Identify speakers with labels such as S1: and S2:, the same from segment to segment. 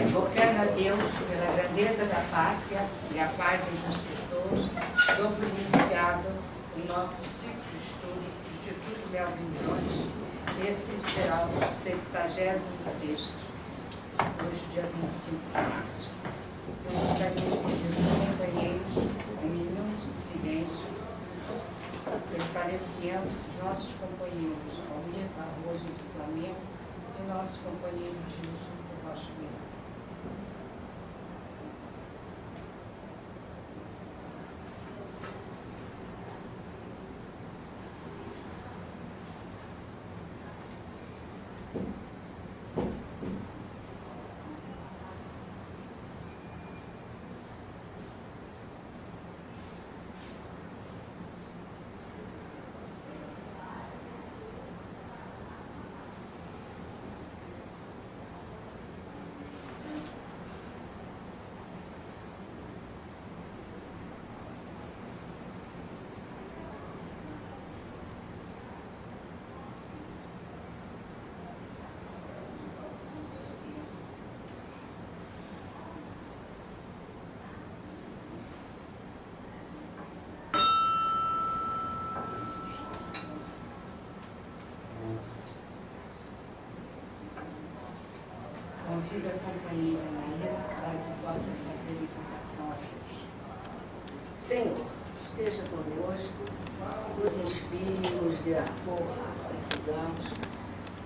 S1: Invocando a Deus pela grandeza da pátria e a paz entre as pessoas, dou por iniciado o nosso ciclo de estudos do Instituto Melvin Jones. Esse será o 66º, hoje, dia 25 de março. Eu gostaria de pedir aos companheiros um minuto de silêncio pelo falecimento de nossos companheiros Almir Barroso do Flamengo e nosso companheiro Gilson do Rocha Miranda. Convido a companheira Maíra para que possa fazer a invocação a Deus.
S2: Senhor, esteja conosco, nos inspire, nos dê a força que precisamos,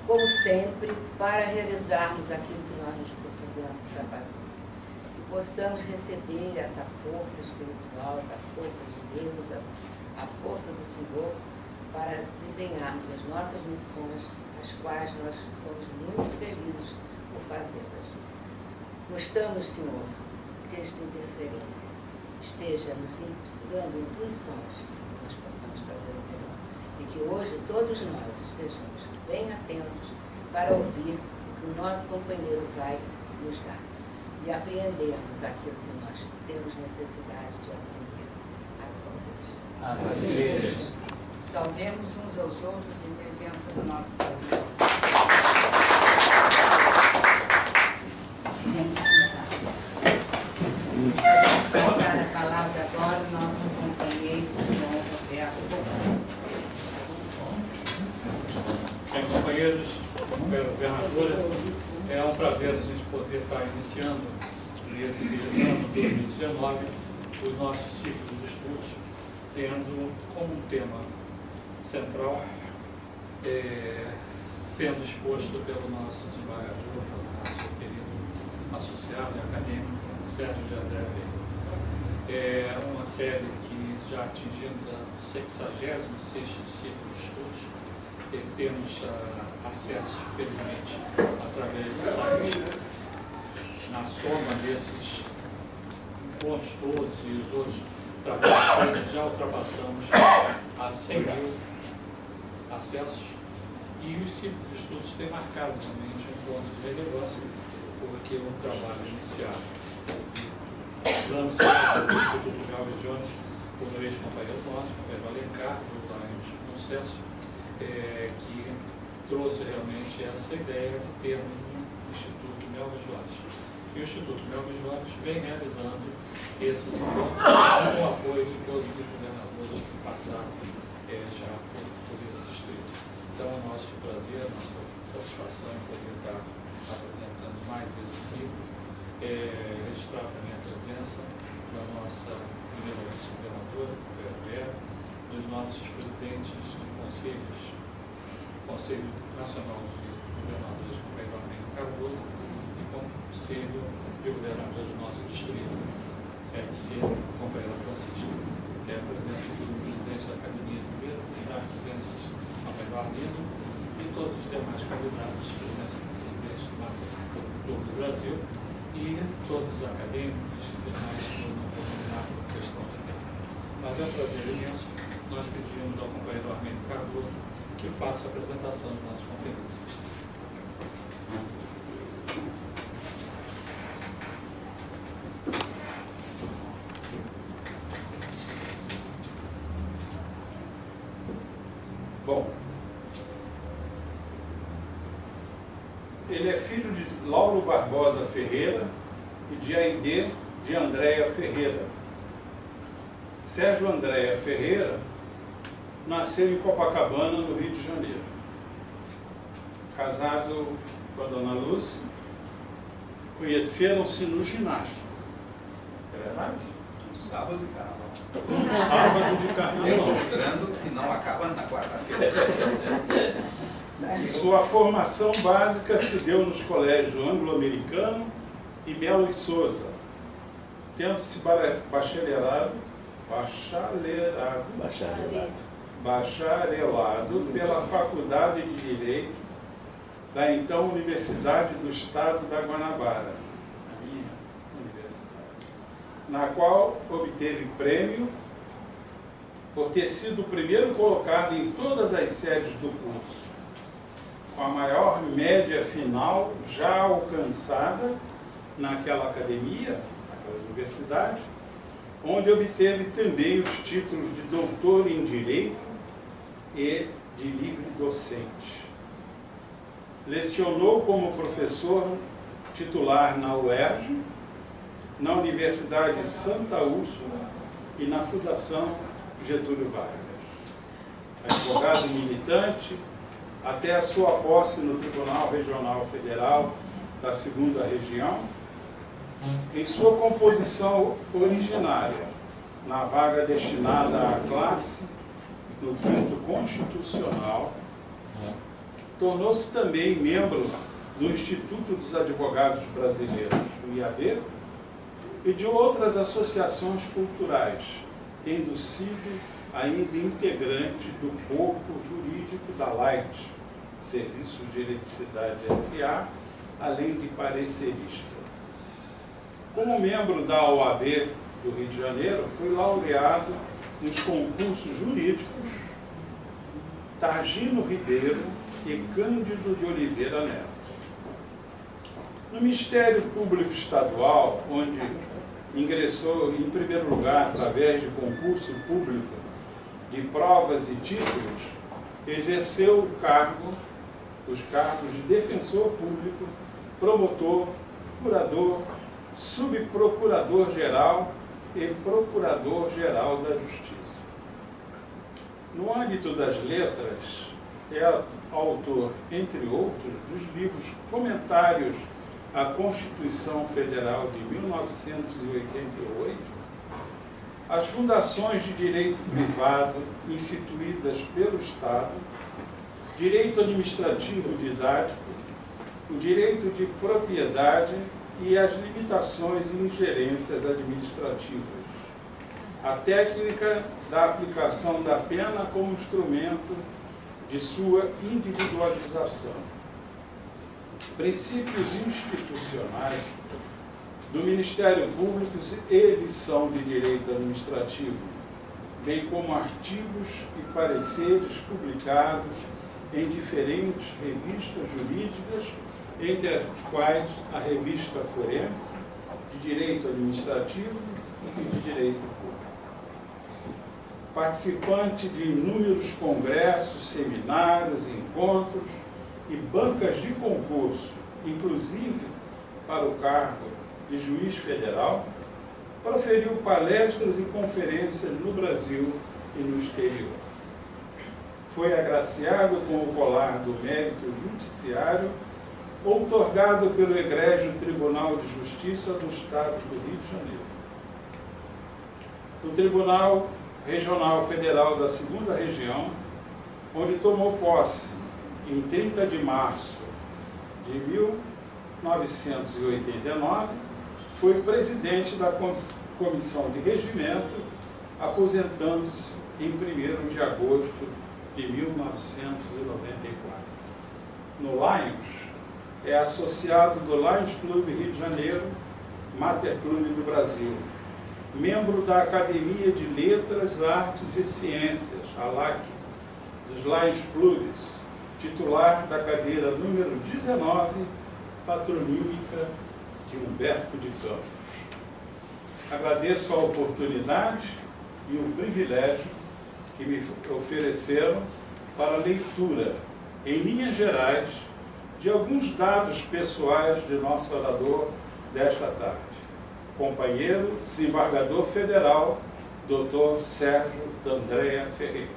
S2: como sempre, para realizarmos aquilo que nós nos propusemos a fazer. E possamos receber essa força espiritual, essa força de Deus, a força do Senhor, para desempenharmos as nossas missões, as quais nós somos muito felizes por fazê-las. Gostamos, Senhor, que esta interferência esteja nos dando intuições que nós possamos fazer o melhor. E que hoje todos nós estejamos bem atentos para ouvir o que o nosso companheiro vai nos dar. E apreendermos aquilo que nós temos necessidade de aprender. Assim seja.
S1: Saudemos uns aos outros em presença do nosso Pai. Passar a palavra agora ao nosso companheiro João Roberto.
S3: Bem, companheiros, governadora, é um prazer a gente poder estar iniciando nesse ano 2019 os nossos ciclos de estudos, tendo como tema central sendo exposto pelo nosso desembargador, pelo nosso querido associado e acadêmico Sérgio de André Ferreira. É uma série que já atingimos a 66º ciclo de estudos e temos acesso, felizmente, através do site. Na soma desses pontos todos e os outros trabalhos, já ultrapassamos a 100 mil acessos e os ciclos de estudos têm marcado realmente um ponto de relevância, porque o trabalho iniciado lançado pelo Instituto Melvin Jones por um ex-companheiro nosso, o companheiro Alencar, do no Sucesso, que trouxe realmente essa ideia de termos um Instituto Melvin Jones. E o Instituto Melvin Jones vem realizando esses encontros com o apoio de todos os governadores que passaram já por esse distrito. Então, é nosso prazer, nossa satisfação em poder estar apresentando mais esse ciclo. Registrar também a presença da nossa primeira vice-governadora, Vera, dos nossos presidentes de conselhos, Conselho Nacional de Governadores, companheiro Armênio Cardoso, e Conselho de Governadores do nosso distrito, FC, companheira Francisco, que é a presença do presidente da Academia de Letras, Artes e Ciências, companheiro Arlindo, e todos os demais convidados, presença do presidente do Brasil, e todos os acadêmicos e demais que não combinaram com a questão de tempo. Mas é um prazer imenso. Nós pedimos ao companheiro Armênio Cardoso que faça a apresentação do nosso conferencista.
S4: Bom, ele é filho de Laulo Barbosa Ferreira e de Aide de Andréia Ferreira. Sérgio Andréia Ferreira nasceu em Copacabana, no Rio de Janeiro. Casado com a dona Lúcia, conheceram-se no ginásio. É verdade?
S5: Um sábado de carnaval.
S4: Sábado de carnaval.
S5: Demonstrando que não acaba na quarta-feira.
S4: Sua formação básica se deu nos colégios Anglo-Americano e Melo e Souza, tendo-se bacharelado pela Faculdade de Direito da então Universidade do Estado da Guanabara, a minha universidade, na qual obteve prêmio por ter sido o primeiro colocado em todas as séries do curso, com a maior média final já alcançada naquela academia, naquela universidade, onde obteve também os títulos de doutor em Direito e de livre docente. Lecionou como professor titular na UERJ, na Universidade de Santa Úrsula e na Fundação Getúlio Vargas. Advogado militante, até a sua posse no Tribunal Regional Federal da 2ª Região, em sua composição originária, na vaga destinada à classe no 5º Constitucional, tornou-se também membro do Instituto dos Advogados Brasileiros, o IAB, e de outras associações culturais, tendo sido ainda integrante do corpo jurídico da Light, Serviço de Eletricidade S.A., além de parecerista. Como membro da OAB do Rio de Janeiro, foi laureado nos concursos jurídicos Targino Ribeiro e Cândido de Oliveira Neto. No Ministério Público Estadual, onde ingressou em primeiro lugar através de concurso público de provas e títulos, exerceu os cargos de defensor público, promotor, curador, subprocurador-geral e procurador-geral da Justiça. No âmbito das letras, é autor, entre outros, dos livros Comentários à Constituição Federal de 1988, as fundações de direito privado instituídas pelo Estado, direito administrativo didático, o direito de propriedade e as limitações e ingerências administrativas, a técnica da aplicação da pena como instrumento de sua individualização, princípios institucionais do Ministério Público e lição de direito administrativo, bem como artigos e pareceres publicados em diferentes revistas jurídicas, entre as quais a Revista Forense, de Direito Administrativo e de Direito Público. Participante de inúmeros congressos, seminários, encontros e bancas de concurso, inclusive para o cargo de juiz federal, proferiu palestras e conferências no Brasil e no exterior. Foi agraciado com o colar do Mérito Judiciário, outorgado pelo Egrégio Tribunal de Justiça do Estado do Rio de Janeiro. No Tribunal Regional Federal da 2ª Região, onde tomou posse em 30 de março de 1989, foi presidente da Comissão de Regimento, aposentando-se em 1º de agosto de 1994. No Lions, é associado do Lions Clube Rio de Janeiro, Mater Clube do Brasil, membro da Academia de Letras, Artes e Ciências, ALAC, dos Lions Clubes, titular da cadeira número 19, patronímica de Humberto de Campos. Agradeço a oportunidade e o privilégio que me ofereceram para a leitura, em linhas gerais, de alguns dados pessoais de nosso orador desta tarde, companheiro desembargador federal, Dr. Sérgio D'Andrea Ferreira.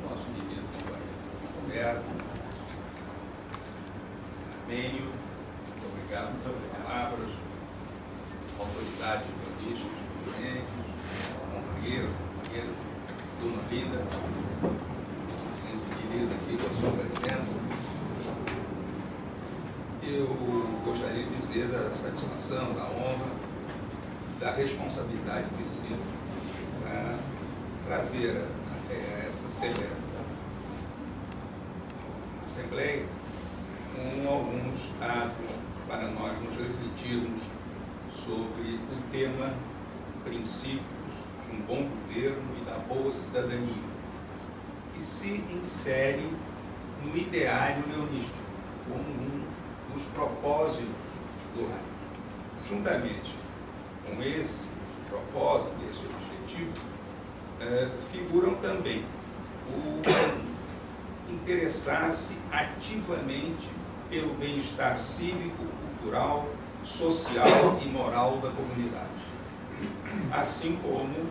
S5: Nosso querido companheiro Roberto, Armênio, muito obrigado pelas palavras, autoridade jornalística, companheiro, dona Linda, sensibiliza aqui com a sua presença. Eu gostaria de dizer da satisfação, da honra, da responsabilidade que sinto para trazer a essa Assembleia com alguns dados para nós nos refletirmos sobre o tema princípios de um bom governo e da boa cidadania, que se insere no ideário leonístico como um dos propósitos do Reich. Juntamente com esse propósito, esse objetivo, figuram também o interessar-se ativamente pelo bem-estar cívico, cultural, social e moral da comunidade, assim como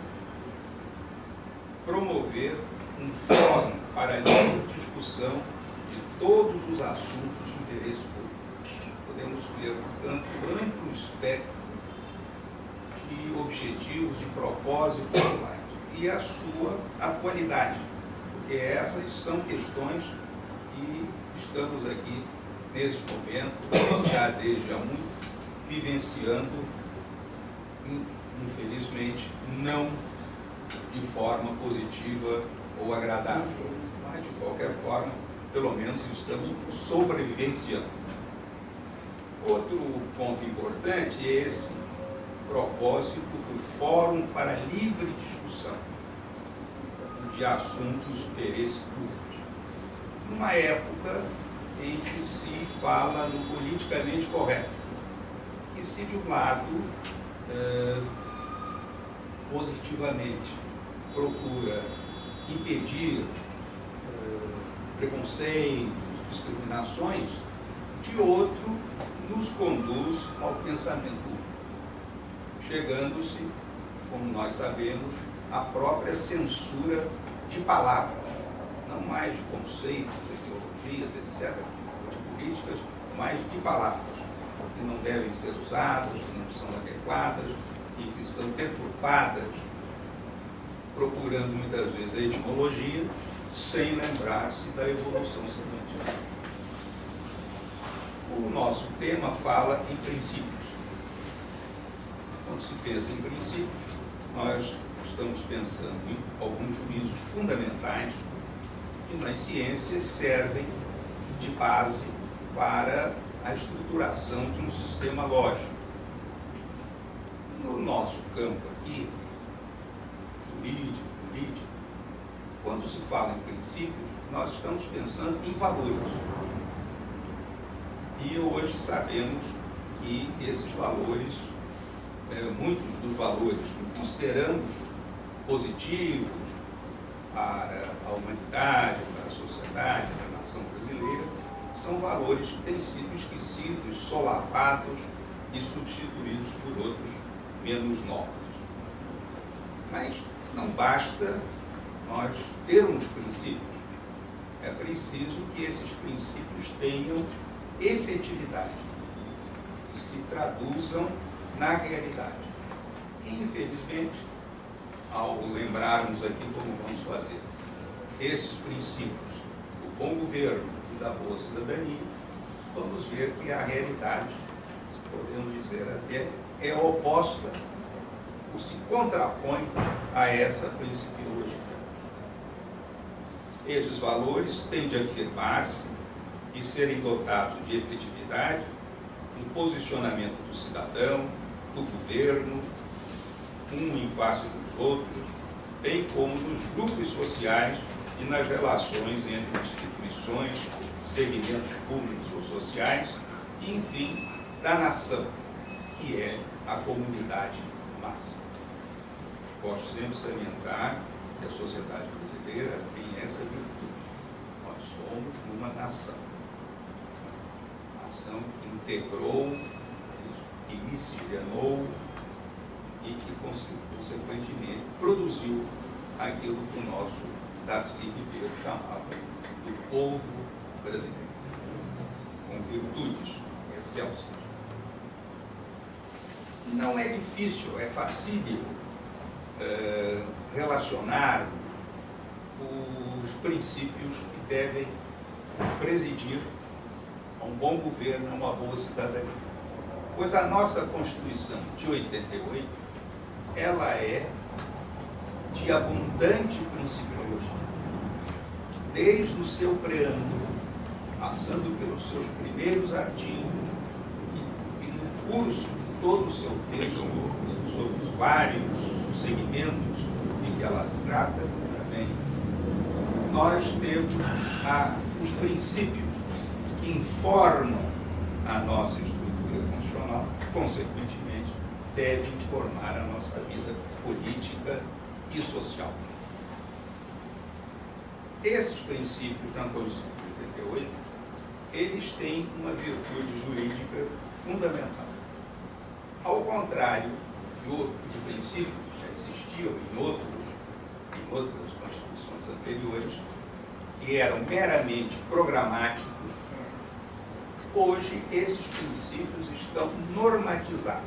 S5: promover um fórum para a livre discussão de todos os assuntos de interesse público. Podemos ver, portanto, amplo espectro de objetivos, de propósitos e a sua atualidade, porque essas são questões que estamos aqui, neste momento, já desde há muito, vivenciando, infelizmente, não de forma positiva ou agradável, mas, de qualquer forma, pelo menos estamos sobrevivenciando. Outro ponto importante é esse propósito do Fórum para Livre Discussão de assuntos de interesse público, numa época em que se fala no politicamente correto, que se de um lado positivamente procura impedir preconceitos, discriminações, de outro nos conduz ao pensamento único, chegando-se, como nós sabemos, à própria censura de palavras, não mais de conceitos, de ideologias, etc., de políticas, mas de palavras, que não devem ser usadas, que não são adequadas e que são deturpadas, procurando muitas vezes a etimologia, sem lembrar-se da evolução semântica. O nosso tema fala em princípios. Quando se pensa em princípios, nós estamos pensando em alguns juízos fundamentais que nas ciências servem de base para a estruturação de um sistema lógico. No nosso campo aqui, jurídico, político, quando se fala em princípios, nós estamos pensando em valores. E hoje sabemos que esses valores, muitos dos valores que consideramos positivos para a humanidade, para a sociedade, para a nação brasileira, são valores que têm sido esquecidos, solapados e substituídos por outros menos nobres. Mas não basta nós termos princípios. É preciso que esses princípios tenham efetividade, que se traduzam na realidade. E, infelizmente, ao lembrarmos aqui como vamos fazer esses princípios do bom governo e da boa cidadania, vamos ver que a realidade, se podemos dizer até, é oposta ou se contrapõe a essa principiologia. Esses valores têm de afirmar-se e serem dotados de efetividade no posicionamento do cidadão, do governo, um em face dos outros, bem como nos grupos sociais e nas relações entre instituições, segmentos públicos ou sociais, e, enfim, da nação, que é a comunidade máxima. Gosto sempre de salientar que a sociedade brasileira tem essa virtude. Nós somos uma nação. Nação que integrou, que miscigenou e que, consequentemente, produziu aquilo que o nosso Darcy Ribeiro chamava do povo brasileiro, com virtudes excelsas. Não é difícil, é facível relacionar os princípios que devem presidir a um bom governo, a uma boa cidadania. Pois a nossa Constituição de 88, ela é de abundante principiologia. Desde o seu preâmbulo, passando pelos seus primeiros artigos e no curso de todo o seu texto, sobre os vários segmentos de que ela trata, também, nós temos os princípios que informam a nossa estrutura constitucional, consequentemente, devem informar a nossa vida política e social. Esses princípios na Constituição de 88, eles têm uma virtude jurídica fundamental. Ao contrário de princípios que já existiam em outras constituições anteriores, que eram meramente programáticos, hoje esses princípios estão normatizados.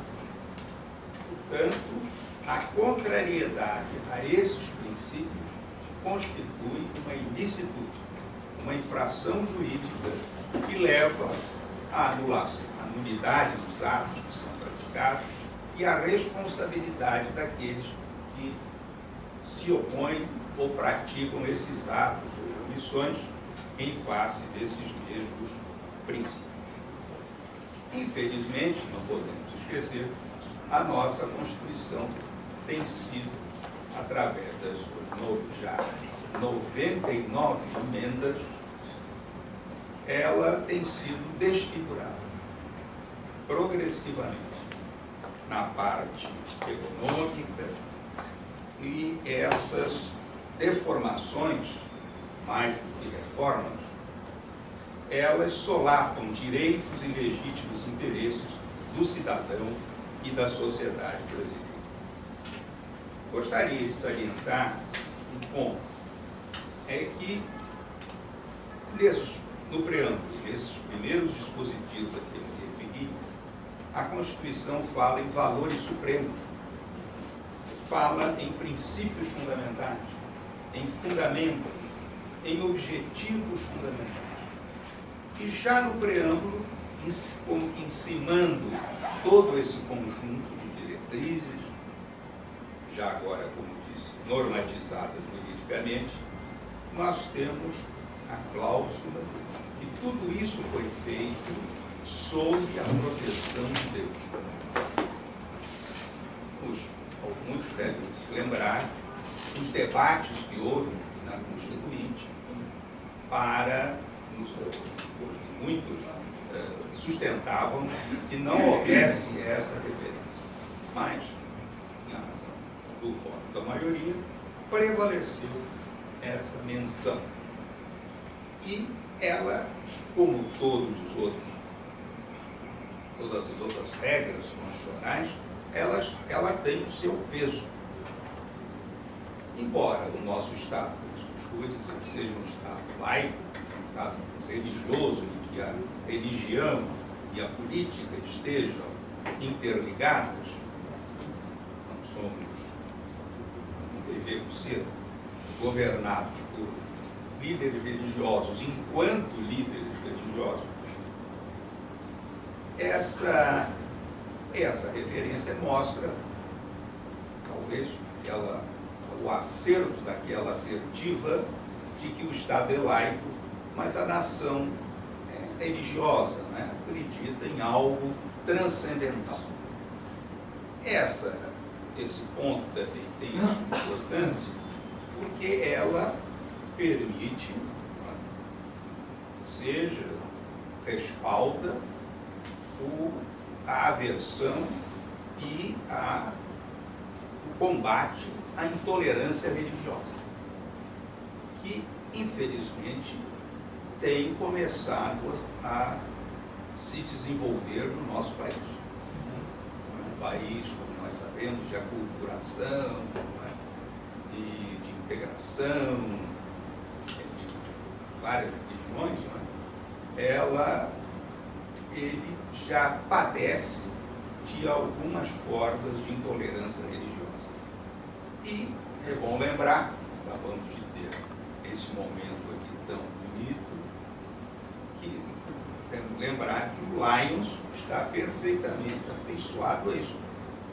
S5: Portanto, a contrariedade a esses princípios constitui uma ilicitude, uma infração jurídica que leva à anulação, à nulidade dos atos que são praticados e à responsabilidade daqueles que se opõem ou praticam esses atos ou omissões em face desses mesmos princípios. Infelizmente, não podemos esquecer, a nossa Constituição tem sido, através das suas já 99 emendas, ela tem sido desfigurada progressivamente na parte econômica, e essas deformações, mais do que reformas, elas solapam direitos e legítimos interesses do cidadão e da sociedade brasileira. Gostaria de salientar um ponto, é que no preâmbulo, nesses primeiros dispositivos a que eu me referi, a Constituição fala em valores supremos, fala em princípios fundamentais, em fundamentos, em objetivos fundamentais. E já no preâmbulo, encimando todo esse conjunto de diretrizes, já agora, como disse, normatizadas juridicamente, nós temos a cláusula que tudo isso foi feito sob a proteção de Deus. Muitos devem se lembrar dos debates que houve na Constituinte para muitos sustentavam que não houvesse essa referência. Mas, em razão do voto da maioria, prevaleceu essa menção. E ela, como todas as outras regras constitucionais, ela tem o seu peso. Embora o nosso Estado, eu costumo dizer que seja um Estado laico, um Estado religioso, em que a religião e a política estejam interligadas, não somos, não devemos ser governados por líderes religiosos enquanto líderes religiosos, essa referência mostra, talvez, o acerto daquela assertiva de que o Estado é laico, mas a nação é religiosa, né? Acredita em algo transcendental. Esse ponto também tem sua importância, porque ela permite, respalda a aversão e o combate à intolerância religiosa, que, infelizmente, tem começado a se desenvolver no nosso país. É um país, como nós sabemos, de aculturação, e de integração, de várias religiões, ele já padece de algumas formas de intolerância religiosa. E é bom lembrar, acabamos de ter esse momento aqui tão bonito, que lembrar que o Lions está perfeitamente afeiçoado a isso,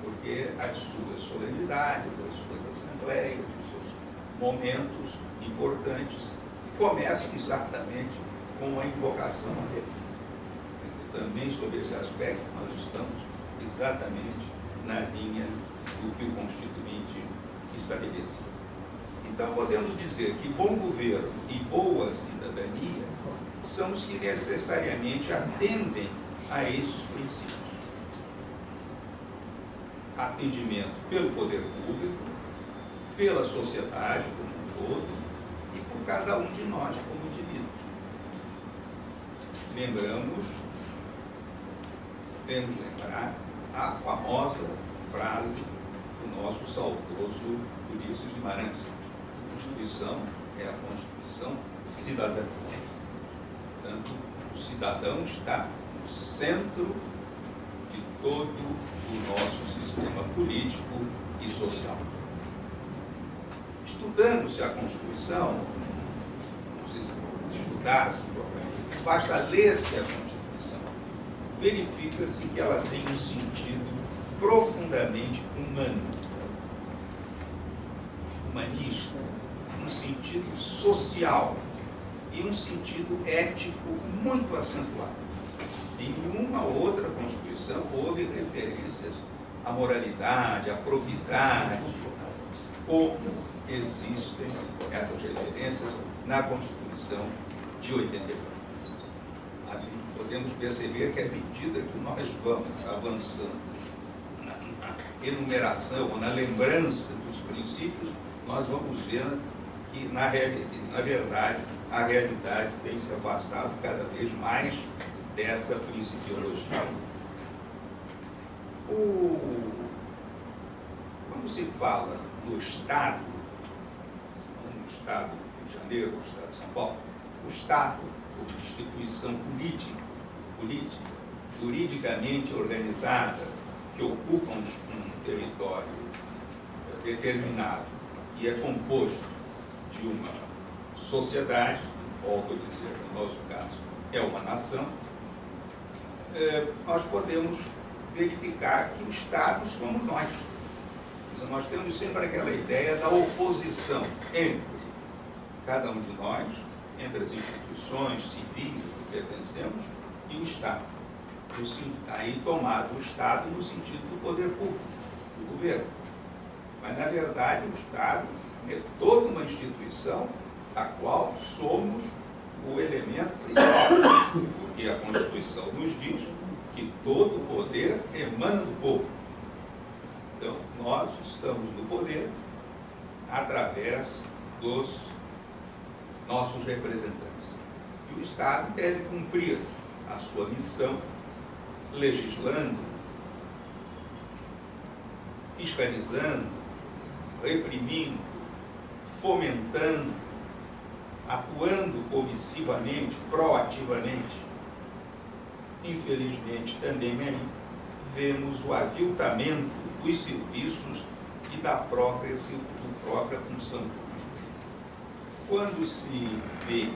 S5: porque as suas solenidades, as suas assembleias, os seus momentos importantes começam exatamente com a invocação a Deus. Também sobre esse aspecto nós estamos exatamente na linha do que o Constituinte estabelecia. Então podemos dizer que bom governo e boa cidadania são os que necessariamente atendem a esses princípios. Atendimento pelo poder público, pela sociedade como um todo e por cada um de nós como indivíduos. Devemos lembrar a famosa frase do nosso saudoso Ulisses Guimarães: a Constituição é a Constituição cidadã. Portanto, o cidadão está no centro de todo o nosso sistema político e social. Estudando-se a Constituição, não precisa estudar-se propriamente, basta ler-se a Constituição, verifica-se que ela tem um sentido profundamente humano, humanista, um sentido social e um sentido ético muito acentuado. Em nenhuma outra Constituição houve referências à moralidade, à probidade, como existem essas referências na Constituição de 88. Ali podemos perceber que à medida que nós vamos avançando na enumeração, na lembrança dos princípios, nós vamos ver que, na verdade, a realidade tem se afastado cada vez mais dessa principiologia. Quando se fala no Estado, no Estado do Rio de Janeiro, no Estado de São Paulo, o Estado, como instituição política, juridicamente organizada, que ocupa um território determinado e é composto de uma sociedade, volto a dizer, no nosso caso, é uma nação, nós podemos verificar que o Estado somos nós. Nós temos sempre aquela ideia da oposição entre cada um de nós, entre as instituições civis que pertencemos e o Estado. Aí tomado o Estado no sentido do poder público, do governo. Mas, na verdade, o Estado é toda uma instituição da qual somos o elemento principal, porque a Constituição nos diz que todo o poder emana do povo. Então, nós estamos no poder através dos nossos representantes. E o Estado deve cumprir a sua missão legislando, fiscalizando, reprimindo, fomentando, atuando comissivamente, proativamente. Infelizmente, também aí vemos o aviltamento dos serviços e da própria função pública. Quando se vê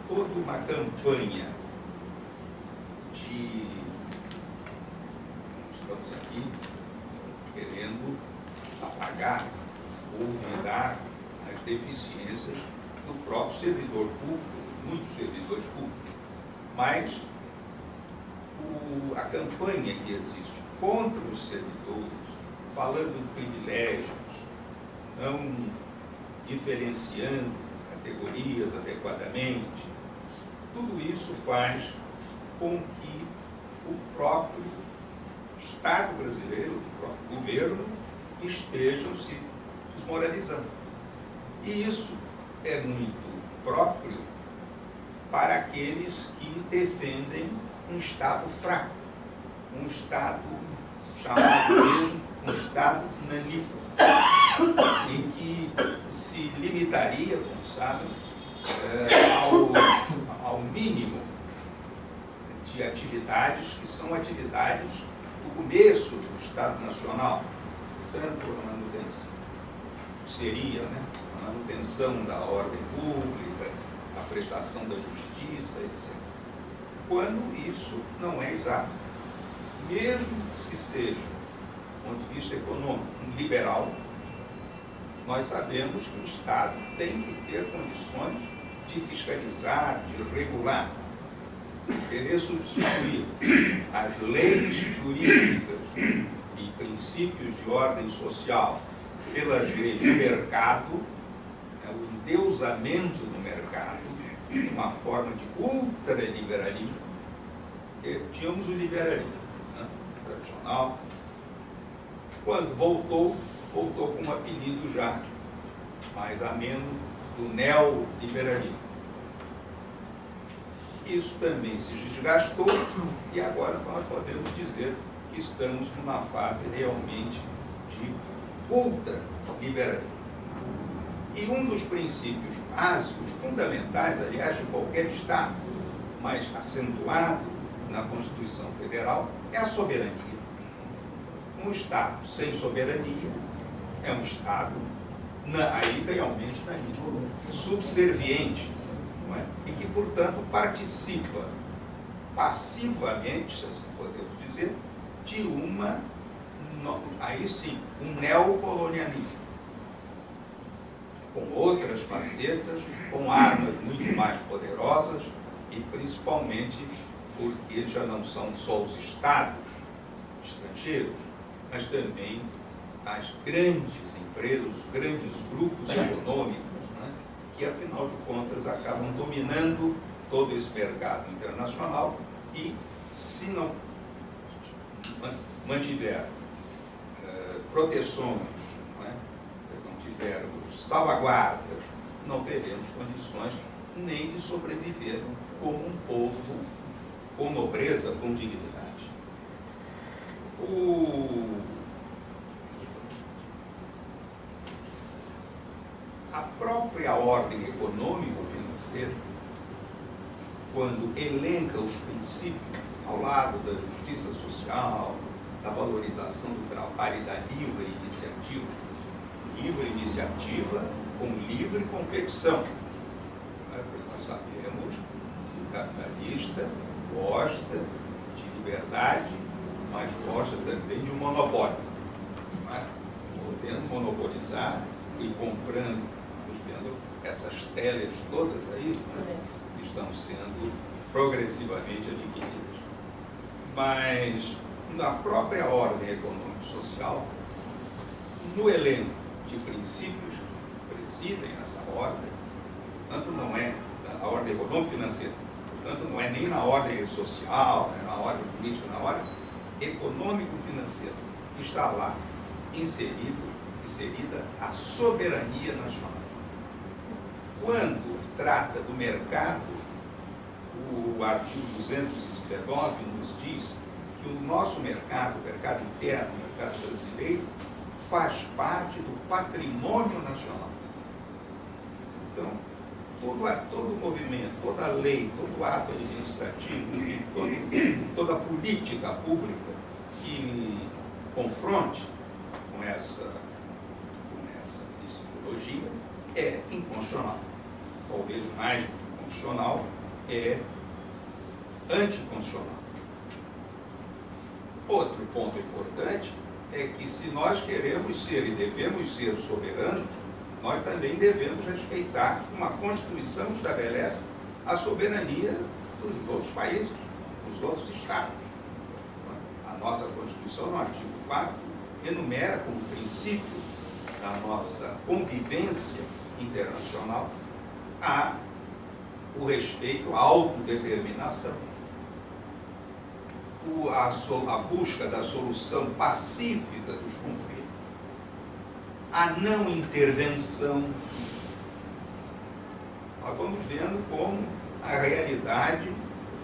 S5: toda uma campanha de... Estamos aqui querendo apagar ou vedar as deficiências do próprio servidor público, muitos servidores públicos, mas a campanha que existe contra os servidores, falando de privilégios, não diferenciando categorias adequadamente, tudo isso faz com que o próprio Estado brasileiro, do próprio governo, estejam se desmoralizando. E isso é muito próprio para aqueles que defendem um Estado fraco, um Estado chamado mesmo um Estado naníquo, em que se limitaria, como sabem, ao mínimo de atividades que são atividades do começo do Estado Nacional, tanto a manutenção, seria, né, a manutenção da ordem pública, a prestação da justiça, etc. Quando isso não é exato. Mesmo se seja, do ponto de vista econômico, um liberal, nós sabemos que o Estado tem que ter condições de fiscalizar, de regular. Querer substituir as leis jurídicas e princípios de ordem social pelas leis do mercado, o endeusamento do mercado, uma forma de ultraliberalismo, porque tínhamos o liberalismo, né, tradicional. Quando voltou com um apelido já mais ameno do neoliberalismo. Isso também se desgastou e agora nós podemos dizer que estamos numa fase realmente de ultraliberalismo. E um dos princípios básicos, fundamentais, aliás, de qualquer Estado, mas acentuado na Constituição Federal, é a soberania. Um Estado sem soberania é um Estado, aí realmente subserviente, não é? E que, portanto, participa passivamente, se assim podemos dizer, de aí sim, um neocolonialismo, com outras facetas, com armas muito mais poderosas e principalmente porque já não são só os Estados estrangeiros, mas também as grandes empresas, os grandes grupos econômicos, né, que, afinal de contas, acabam dominando todo esse mercado internacional e, se não mantivermos proteções, não tivermos salvaguardas, não teremos condições nem de sobreviver como um povo com nobreza, com dignidade. A própria ordem econômico-financeira, quando elenca os princípios ao lado da justiça social, da valorização do trabalho e da livre iniciativa com livre competição. Porque nós sabemos que o capitalista gosta de liberdade, mas gosta também de um monopólio. Podendo monopolizar e comprando, estamos vendo essas telas todas aí, que estão sendo progressivamente adquiridas. Mas, na própria ordem econômico-social, no elenco de princípios que presidem essa ordem, tanto não é a ordem econômico-financeira, portanto não é nem na ordem social, nem na ordem política, na ordem econômico-financeira, está lá inserida a soberania nacional. Quando trata do mercado, o artigo 219 nos diz que o nosso mercado, o mercado interno, o mercado brasileiro, faz parte do patrimônio nacional. Então, todo movimento, toda lei, todo ato administrativo, enfim, toda política pública que confronte com essa psicologia é inconstitucional. Talvez mais do que constitucional, é anticonstitucional. Outro ponto importante é que, se nós queremos ser e devemos ser soberanos, nós também devemos respeitar uma Constituição que estabelece a soberania dos outros países, dos outros Estados. A nossa Constituição, no artigo 4, enumera como princípio da nossa convivência internacional o respeito à autodeterminação. a busca da solução pacífica dos conflitos, a não intervenção. Nós vamos vendo como a realidade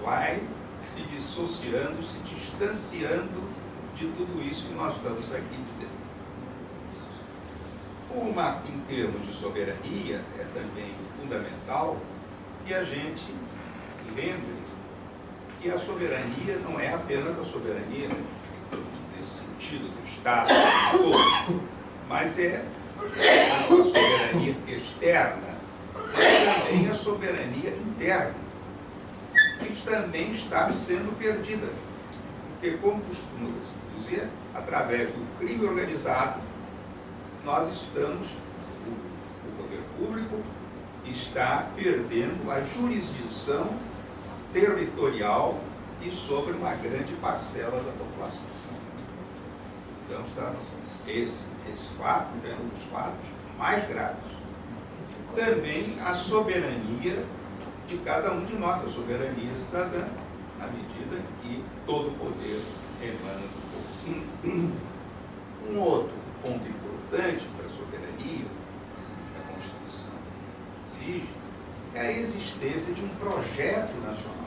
S5: vai se dissociando, se distanciando de tudo isso que nós estamos aqui dizendo. Em termos de soberania, é também fundamental que a gente lembre que a soberania não é apenas a soberania nesse sentido do Estado, mas é a soberania externa, mas também a soberania interna, que também está sendo perdida. Porque, como costuma dizer, através do crime organizado, nós estamos, o poder público está perdendo a jurisdição territorial e sobre uma grande parcela da população. Então, esse fato é um dos fatos mais graves. Também a soberania de cada um de nós, a soberania cidadã, na medida que todo o poder emana do povo. Um outro ponto importante para a soberania, que a Constituição exige, é a existência de um projeto nacional.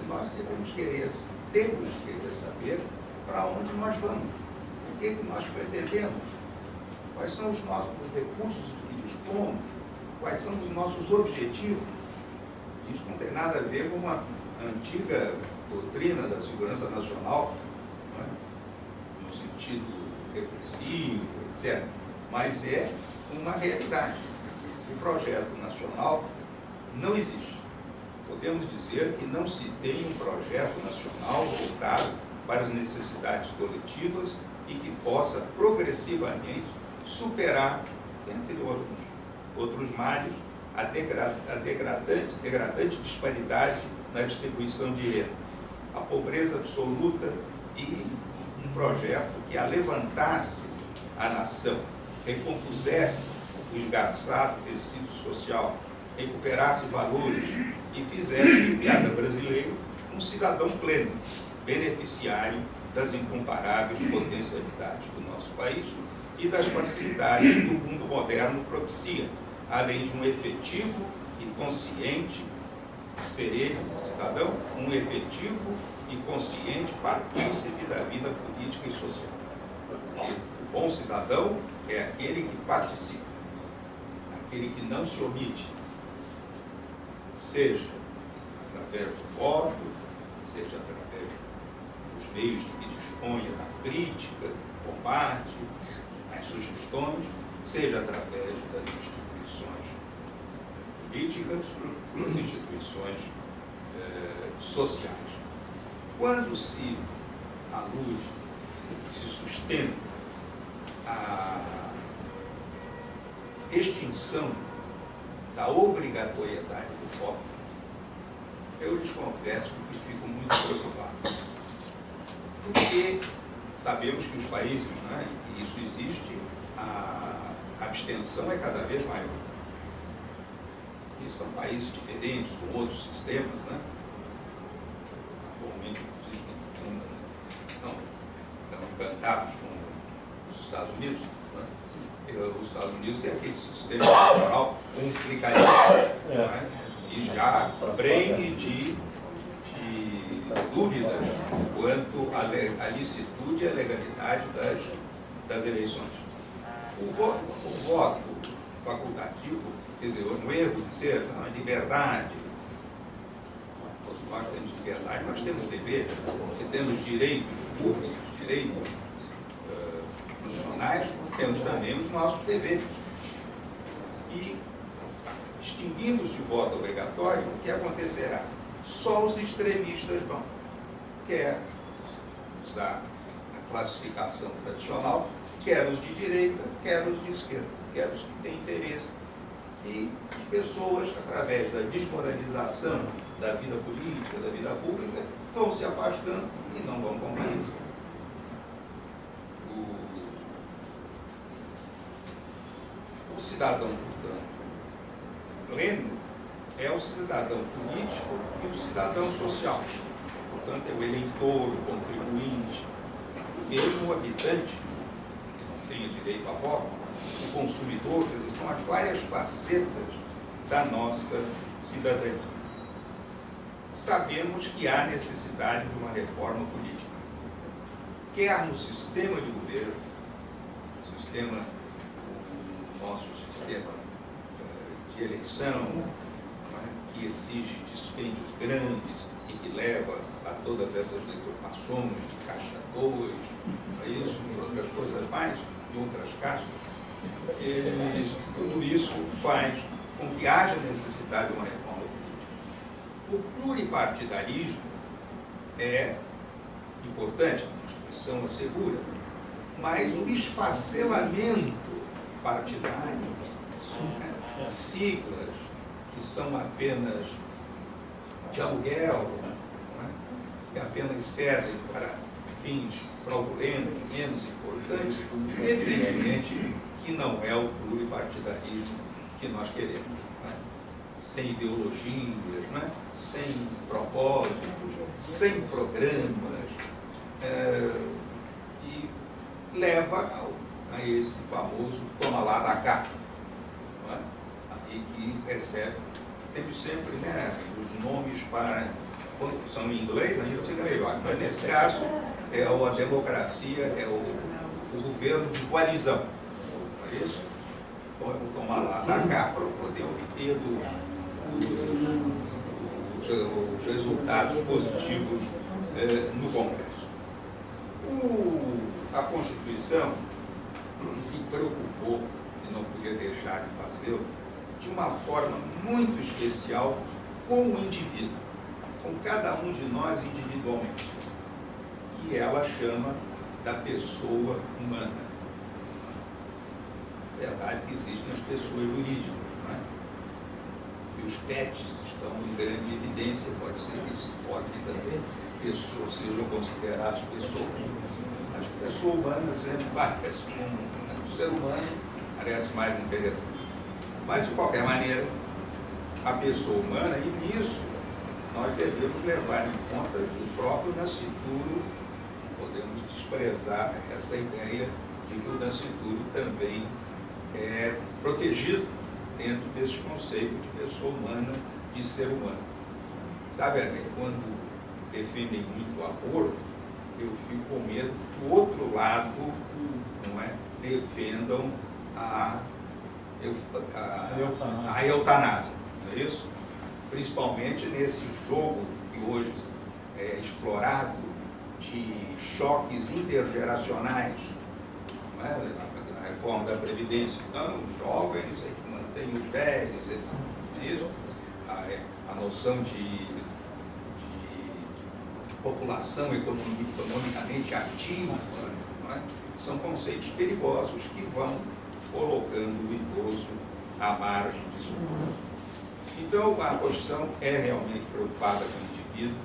S5: Nós temos que querer saber para onde nós vamos, o que nós pretendemos, quais são os nossos recursos de que dispomos, quais são os nossos objetivos. Isso não tem nada a ver com uma antiga doutrina da segurança nacional, não é? No sentido repressivo, etc. Mas é uma realidade. O projeto nacional não existe. Podemos dizer que não se tem um projeto nacional voltado para as necessidades coletivas e que possa progressivamente superar, entre outros males, a degradante disparidade na distribuição de renda, a pobreza absoluta e um projeto que alevantasse a nação, recompusesse o esgarçado tecido social, recuperasse valores e fizesse de cada brasileiro um cidadão pleno, beneficiário das incomparáveis potencialidades do nosso país e das facilidades que o mundo moderno propicia, além de um efetivo e consciente sereno cidadão, um efetivo e consciente partícipe da vida política e social. O bom cidadão é aquele que participa, aquele que não se omite, seja através do voto, seja através dos meios de que disponha da crítica, do combate, das sugestões, seja através das instituições políticas, das instituições sociais. Quando se alude, se sustenta a extinção da obrigatoriedade do voto, eu lhes confesso que fico muito preocupado. Porque sabemos que os países, né, em que isso existe, a abstenção é cada vez maior. E são países diferentes, com outros sistemas, né? Atualmente, inclusive, estão encantados com os Estados Unidos. Os Estados Unidos têm aquele sistema eleitoral complicadíssimo, né? E já prene de dúvidas quanto à licitude e à legalidade das eleições. O voto facultativo, quer dizer, um erro dizer, a liberdade, todos nós temos liberdade, nós temos deveres, se temos direitos públicos, direitos constitucionais, temos também os nossos deveres. E, extinguindo-se o voto obrigatório, o que acontecerá? Só os extremistas vão, quer usar a classificação tradicional, quer os de direita, quer os de esquerda, quer os que têm interesse. E as pessoas, através da desmoralização da vida política, da vida pública, vão se afastando e não vão comparecer. O cidadão, portanto, pleno é o cidadão político e o cidadão social. portanto, é o eleitor, o contribuinte, mesmo o habitante, que não tenha direito a voto, o consumidor, quer dizer, são as várias facetas da nossa cidadania. Sabemos que há necessidade de uma reforma política, quer no sistema de governo, o nosso sistema de eleição, que exige dispêndios grandes e que leva a todas essas deturpações de caixa 2, isso e outras coisas mais, e outras caixas. Tudo isso faz com que haja necessidade de uma reforma política. O pluripartidarismo é importante, a Constituição assegura, mas o esfacelamento partidário, siglas que são apenas de aluguel, que apenas servem para fins fraudulentos, menos importantes, evidentemente que não é o pluripartidarismo que nós queremos. Sem ideologias, sem propósitos, sem programas, e leva a esse famoso toma lá da cá, aí que recebe, temos sempre os nomes para, quando são em inglês ainda fica melhor, mas nesse caso é a democracia, é o governo de coalizão, não é isso? Então, eu vou tomar lá da cá para poder obter os resultados positivos no Congresso. A Constituição se preocupou, e não podia deixar de fazê-lo, de uma forma muito especial com o indivíduo, com cada um de nós individualmente, que ela chama da pessoa humana. É verdade que existem as pessoas jurídicas, não é? E os PETs estão em grande evidência, pode ser que eles também pessoas sejam consideradas pessoas. Mas a pessoa humana sempre parece um ser humano, parece mais interessante. Mas, de qualquer maneira, a pessoa humana, e nisso nós devemos levar em conta que o próprio nascituro, não podemos desprezar essa ideia de que o nascituro também é protegido dentro desse conceito de pessoa humana, de ser humano. Sabe, quando defendem muito o aborto, eu fico com medo que o outro lado defendam a eutanásia, não é isso? Principalmente nesse jogo que hoje é explorado de choques intergeracionais, não é? A reforma da Previdência. Então, os jovens é que mantêm os velhos, etc. Não é isso? A noção de população economicamente ativa, não é? São conceitos perigosos que vão colocando o idoso à margem disso. Então, a Constituição é realmente preocupada com o indivíduo,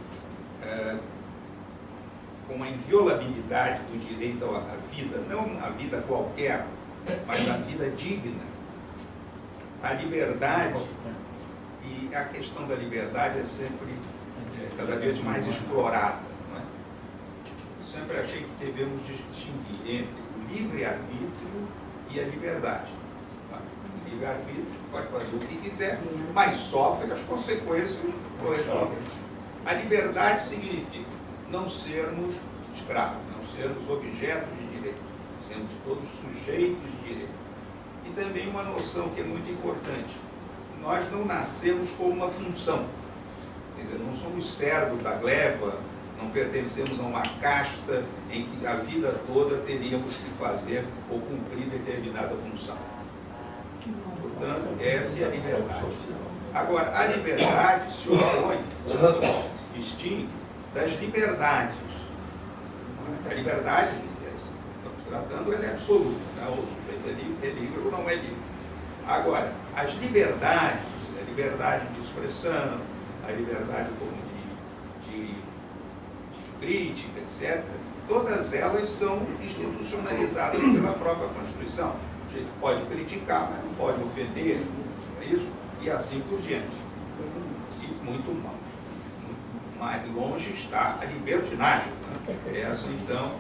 S5: com a inviolabilidade do direito à vida, não a vida qualquer, mas a vida digna, a liberdade. E a questão da liberdade é sempre cada vez mais explorada. Não é? Eu sempre achei que devemos distinguir entre o livre-arbítrio e a liberdade. O livre-arbítrio pode fazer o que quiser, mas sofre as consequências correspondentes. A liberdade significa não sermos escravos, não sermos objetos de direito, sermos todos sujeitos de direito. E também uma noção que é muito importante: nós não nascemos com uma função, quer dizer, não somos servos da gleba, não pertencemos a uma casta em que a vida toda teríamos que fazer ou cumprir determinada função. Portanto, essa é a liberdade. Agora, a liberdade se opõe, se distingue das liberdades. A liberdade, estamos tratando, ela é absoluta, né? O sujeito é livre ou não é livre. Agora, as liberdades, a liberdade de expressão, a liberdade de crítica, etc., todas elas são institucionalizadas pela própria Constituição. O sujeito pode criticar, mas não pode ofender, não é isso? E assim por diante. E muito mal. mais longe está a libertinagem. Né? Essa, então,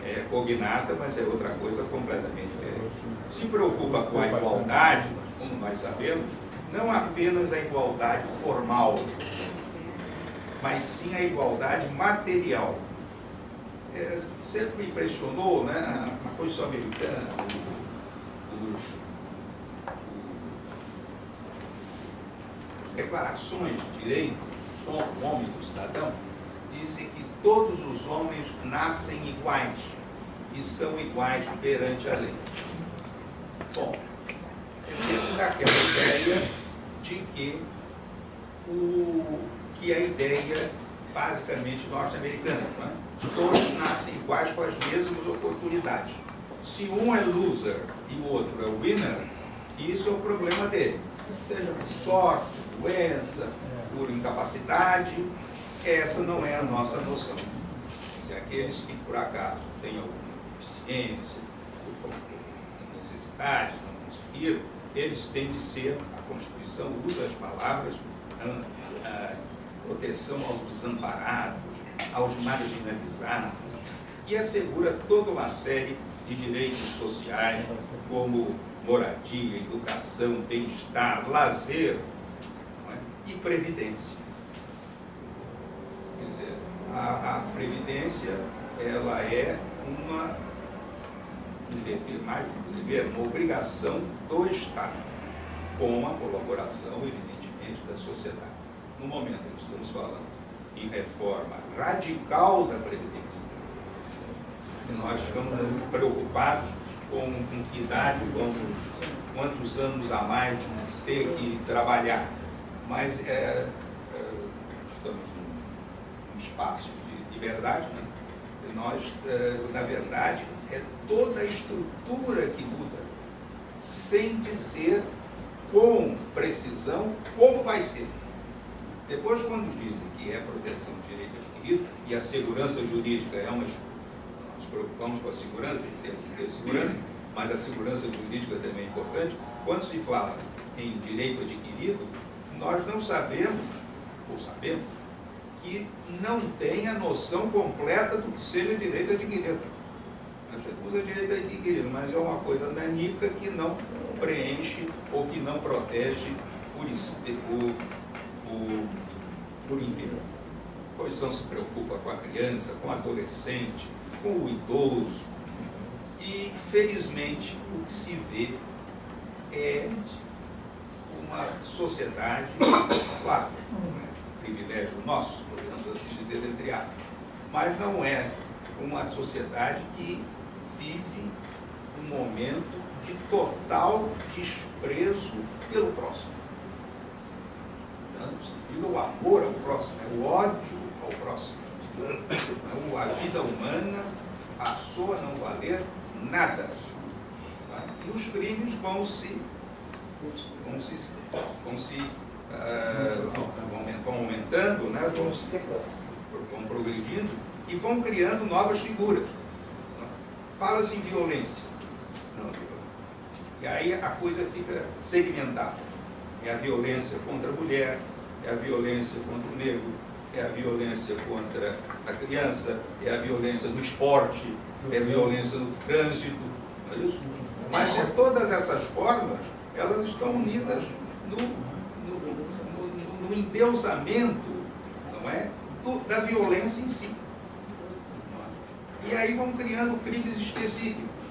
S5: é cognata, mas é outra coisa completamente diferente. Se preocupa com a igualdade, como nós sabemos, não apenas a igualdade formal, mas sim a igualdade material. Sempre me impressionou, né, a Constituição americana, as declarações de direito do homem e do cidadão, dizem que todos os homens nascem iguais e são iguais perante a lei. Bom, dentro daquela ideia de que a ideia basicamente norte-americana, não é? Todos nascem iguais com as mesmas oportunidades. Se um é loser e o outro é winner, isso é o problema dele. Seja por sorte, doença, por incapacidade, essa não é a nossa noção. Se aqueles que por acaso têm alguma deficiência, têm necessidades, não conseguiram, eles têm de ser, a Constituição usa as palavras, proteção aos desamparados, aos marginalizados, e assegura toda uma série de direitos sociais, como moradia, educação, bem-estar, lazer, não é? E previdência. Quer dizer, a previdência, ela é uma obrigação do Estado, com a colaboração, evidentemente, da sociedade. No momento em que estamos falando em reforma radical da Previdência, nós ficamos preocupados com que idade quantos anos a mais vamos ter que trabalhar. Mas estamos num espaço de liberdade, né? E nós, na verdade, é toda a estrutura que muda, sem dizer com precisão como vai ser. Depois, quando dizem que é proteção de direito adquirido, e a segurança jurídica é uma... Nós preocupamos com a segurança, em termos de segurança, mas a segurança jurídica também é importante. Quando se fala em direito adquirido, nós não sabemos, ou sabemos, que não tem a noção completa do que seja direito adquirido. A gente usa direito adquirido, mas é uma coisa nanica que não preenche ou que não protege por inteiro. A Constituição se preocupa com a criança, com o adolescente, com o idoso, e felizmente o que se vê é uma sociedade, claro, não é privilégio nosso, podemos assim dizer entre aspas, mas não é uma sociedade que vive um momento de total desprezo pelo próximo. No sentido, o amor ao próximo, o ódio ao próximo. A vida humana passou a não valer nada. E os crimes vão aumentando, né? Vão progredindo e vão criando novas figuras. Fala-se em violência. E aí a coisa fica segmentada. É a violência contra a mulher, é a violência contra o negro, é a violência contra a criança, é a violência no esporte, é a violência no trânsito, não é isso? Mas todas essas formas, elas estão unidas no endeusamento, não é? Da violência em si. E aí vão criando crimes específicos.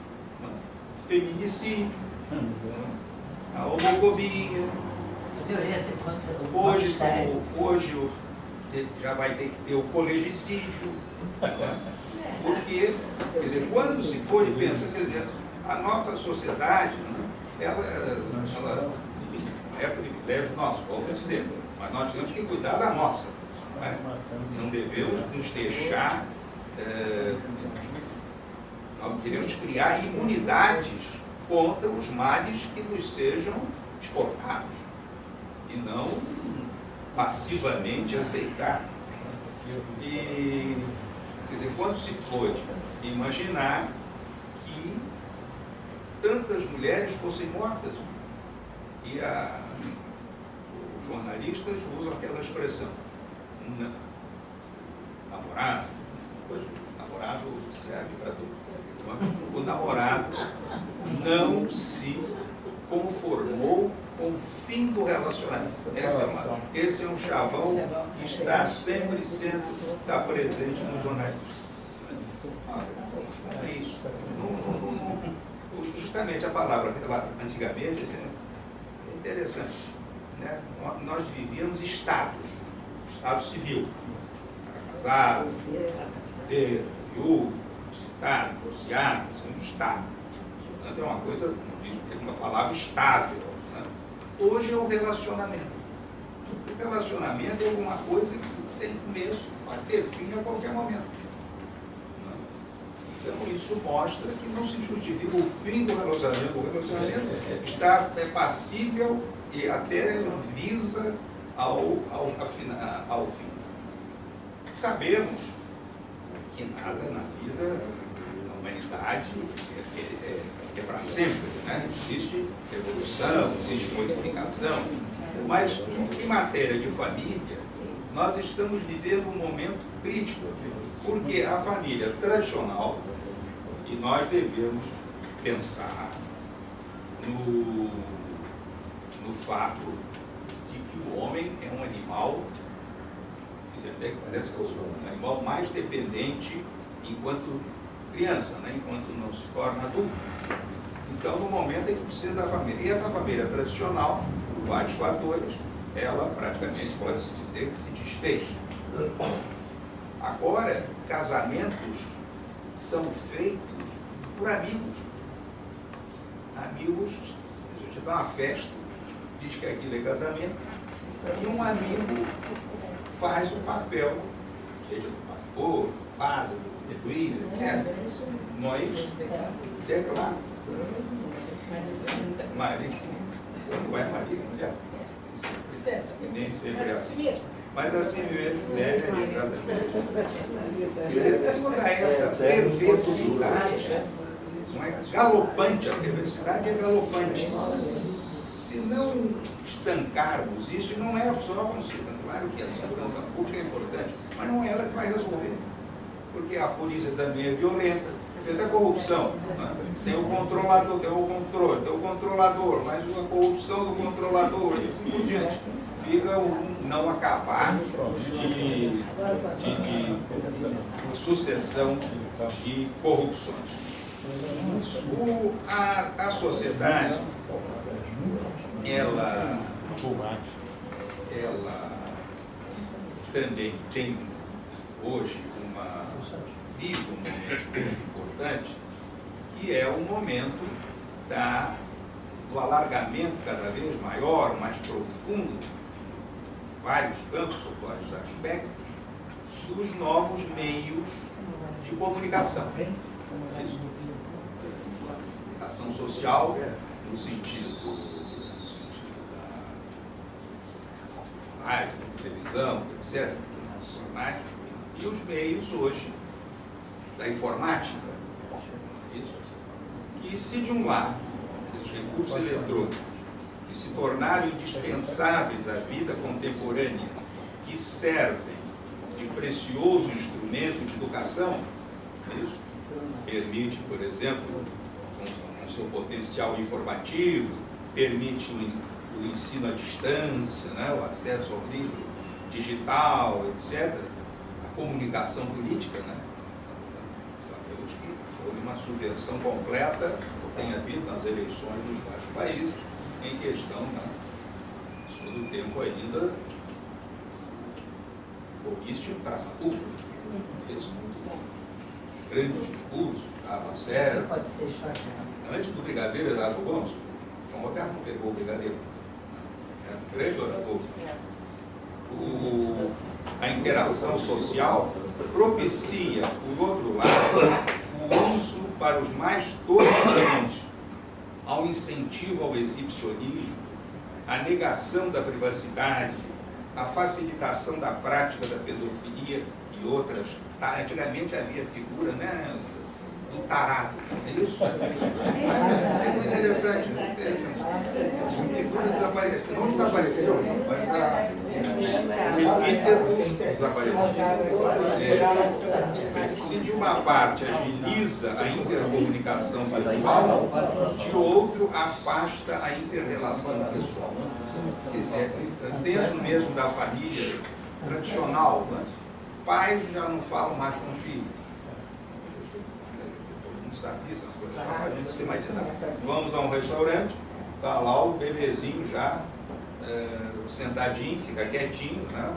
S5: Feminicídio, a homofobia.
S6: Violência contra o
S5: Hoje já vai ter que ter o colegicídio, né? Porque, quer dizer, quando se pôde pensar, quer dizer, a nossa sociedade, né, ela enfim, é privilégio nosso, volto a dizer, mas nós temos que cuidar da nossa, né? Não devemos nos deixar, nós queremos criar imunidades contra os males que nos sejam exportados, e não passivamente aceitar. E, quer dizer, quando se pôde imaginar que tantas mulheres fossem mortas, e os jornalistas usam aquela expressão, namorado. Hoje, namorado serve para tudo. O namorado não se conformou com o fim do relacionamento. Esse é um chavão que está sempre está presente no jornalismo. Não é isso. Justamente a palavra antigamente é interessante. Né? Nós vivíamos estado civil. Era casado, viúvo, visitado, divorciado, sendo estado. Portanto, é uma coisa, uma palavra estável. Né? Hoje é o relacionamento. O relacionamento é alguma coisa que tem começo, pode ter fim a qualquer momento. Então, isso mostra que não se justifica o fim do relacionamento. O relacionamento é passível e até visa ao fim. Sabemos que nada na vida, na humanidade, é para sempre. Né? Existe evolução, existe modificação. Mas, em matéria de família, nós estamos vivendo um momento crítico. Porque a família tradicional, e nós devemos pensar no fato de que o homem é um animal, até que parece que é o animal mais dependente enquanto criança, né? Enquanto não se torna adulto. Então, no momento em que precisa da família. E essa família tradicional, por vários fatores, ela praticamente pode-se dizer que se desfez. Agora, casamentos são feitos por amigos. Amigos, a gente dá uma festa, diz que aquilo é casamento, e um amigo faz o papel, seja do pastor, do padre, do juiz, etc. Não é isso? Declara. Marido. Quando vai marido, mulher? Nem sempre é assim mesmo. Mas assim mesmo, né? Exatamente. Quer dizer, toda essa perversidade, não é galopante, a perversidade é galopante. Se não estancarmos isso, e não é só a consulta, claro que a segurança pública é importante, mas não é ela que vai resolver. Porque a polícia também é violenta, é feita a corrupção. Né? Tem o controlador, tem o controle, tem o controlador, mas a corrupção do controlador, e assim por diante. Fica não acabar de sucessão de corrupções. A sociedade, ela também tem hoje vive um momento muito importante, que é o momento do alargamento cada vez maior, mais profundo, vários campos, vários aspectos, dos novos meios de comunicação. Comunicação social, no sentido da rádio, televisão, etc., e os meios hoje da informática, que se de um lado, esses recursos eletrônicos, que se tornaram indispensáveis à vida contemporânea e servem de precioso instrumento de educação, isso permite, por exemplo, com seu potencial informativo, permite o ensino à distância, né, o acesso ao livro digital, etc., a comunicação política, né? Sabemos que houve uma subversão completa, tem havido nas eleições dos vários países, em questão, né, todo o tempo ainda, comício em praça pública. Isso, os grandes discursos, estava sério.
S6: Pode ser chateado.
S5: Antes do brigadeiro Eduardo Gomes, João Roberto não pegou o brigadeiro. Era um grande orador. A interação social propicia, por outro lado, o uso para os mais tolerantes, ao incentivo ao exibicionismo, a negação da privacidade, a facilitação da prática da pedofilia e outras. Antigamente havia figura, né, do tarado, é isso? É muito interessante, né? Interessante. A figura desapareceu, não desapareceu, mas o epíteto desapareceu. Se de uma parte agiliza a intercomunicação virtual, de outro afasta a interrelação pessoal. Quer dizer, dentro mesmo da família tradicional, né? Pais já não falam mais com filhos. Todo mundo sabe disso, as coisas estão a gente sistematizar. Vamos a um restaurante, está lá o bebezinho já sentadinho, fica quietinho, né?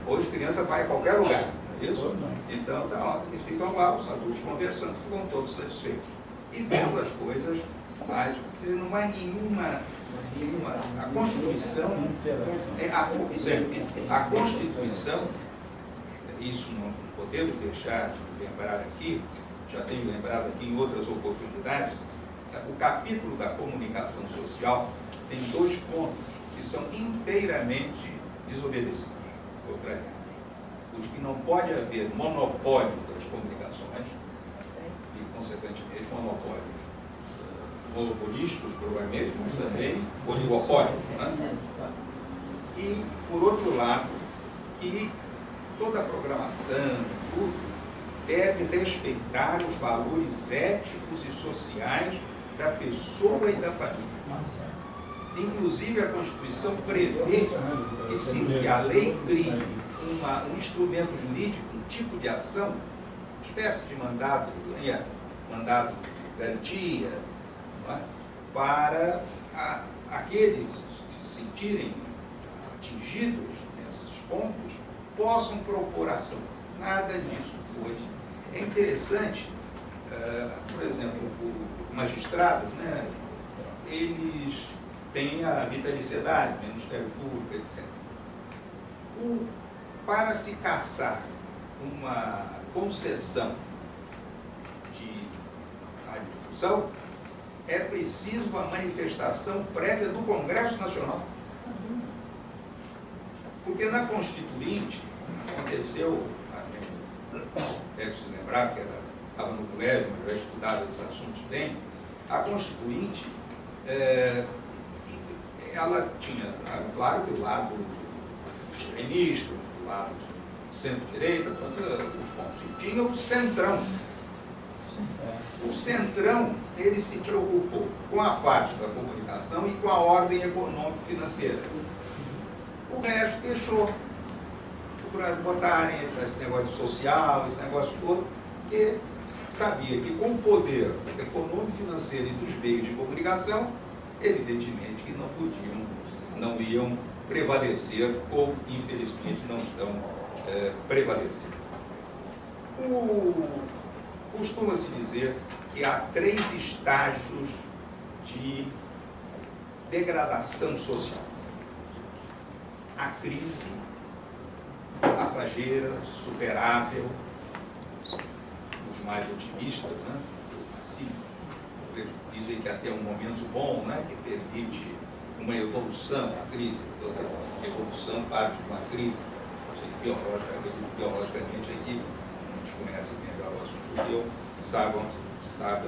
S5: Hoje criança vai a qualquer lugar, não é isso? Então, tá lá, eles ficam lá, os adultos conversando, ficam todos satisfeitos. E vendo as coisas, mas, quer dizer, não há nenhuma a Constituição, a Constituição, isso não podemos deixar de lembrar aqui, já tenho lembrado aqui em outras oportunidades, o capítulo da comunicação social tem 2 pontos que são inteiramente desobedecidos, contrariados. O de que não pode haver monopólio das comunicações e, consequentemente, monopólios monopolísticos, provavelmente, mas também oligopólios. Né? E, por outro lado, que toda a programação, tudo, deve respeitar os valores éticos e sociais da pessoa e da família. Inclusive, a Constituição prevê que a lei crie um instrumento jurídico, um tipo de ação, uma espécie de mandado de garantia, não é? Para aqueles que se sentirem atingidos nesses pontos, possam propor ação. Nada disso foi. É interessante, por exemplo, os magistrados, né, eles têm a vitaliciedade, Ministério Público, etc. Para se caçar uma concessão de radiodifusão, é preciso a manifestação prévia do Congresso Nacional. Porque na Constituinte, aconteceu, deve se lembrar, porque estava no colégio, mas já estudava esses assuntos bem, a Constituinte, ela tinha, claro, do lado extremista, do lado centro-direita, todos os pontos, e tinha o centrão. O centrão, ele se preocupou com a parte da comunicação e com a ordem econômico-financeira. O resto deixou para botarem esse negócio social, esse negócio todo, porque sabia que com o poder econômico-financeiro e dos meios de comunicação, evidentemente que não iam prevalecer ou, infelizmente, não estão prevalecendo. Costuma-se dizer que há 3 estágios de degradação social. A crise passageira, superável, os mais otimistas, né? Assim, dizem que até um momento bom, né? Que permite uma evolução, a crise, toda evolução parte de uma crise, biologicamente aqui, muitos conhecem melhor o assunto que eu,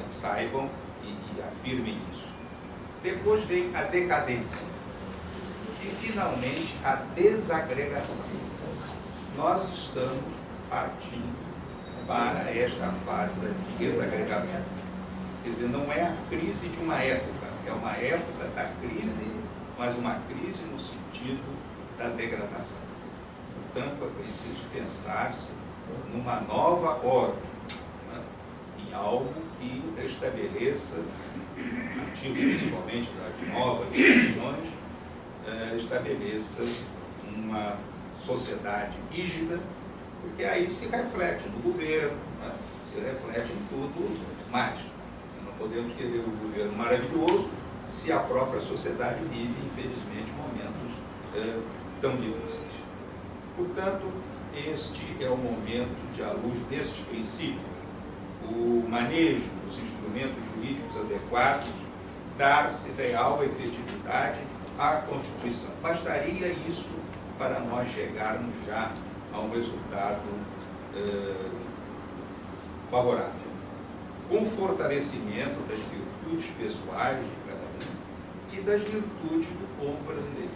S5: saibam e afirmem isso. Depois vem a decadência e, finalmente, a desagregação. Nós estamos partindo para esta fase da desagregação. Quer dizer, não é a crise de uma época, é uma época da crise, mas uma crise no sentido da degradação. Portanto, é preciso pensar-se numa nova ordem, né? Em algo que estabeleça, a partir principalmente das novas gerações, estabeleça uma sociedade rígida, porque aí se reflete no governo, né? Se reflete em tudo mais. Não podemos querer um governo maravilhoso se a própria sociedade vive, infelizmente, momentos tão difíceis. Portanto, este é o momento de, à luz desses princípios, o manejo dos instrumentos jurídicos adequados, dar-se real efetividade à Constituição. Bastaria isso para nós chegarmos já a um resultado favorável. Com fortalecimento das virtudes pessoais de cada um e das virtudes do povo brasileiro,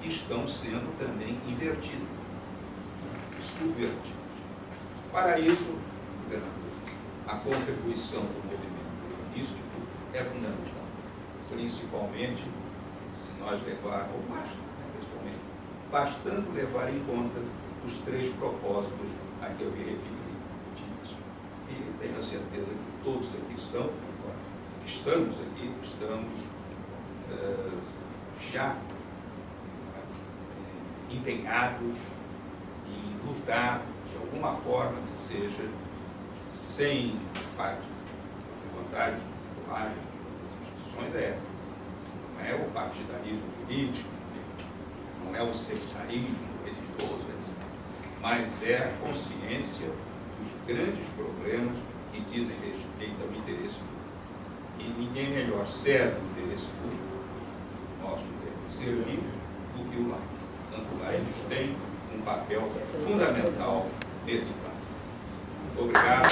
S5: estão sendo também invertidas, subvertidas. Para isso, governador, a contribuição do movimento místico é fundamental, principalmente se nós levar, ou basta, principalmente, bastando levar em conta os 3 propósitos a que eu me referi disso. E tenho a certeza que todos aqui estamos já empenhados em lutar de alguma forma que seja sem parte. A vantagem de várias instituições é essa. Não é o partidarismo político, não é o sectarismo religioso, etc. Mas é a consciência dos grandes problemas que dizem respeito ao interesse público. E ninguém melhor serve o interesse público, nosso deve servir, do que o laicos. Portanto, laicos têm um papel fundamental nesse plano. Muito obrigado.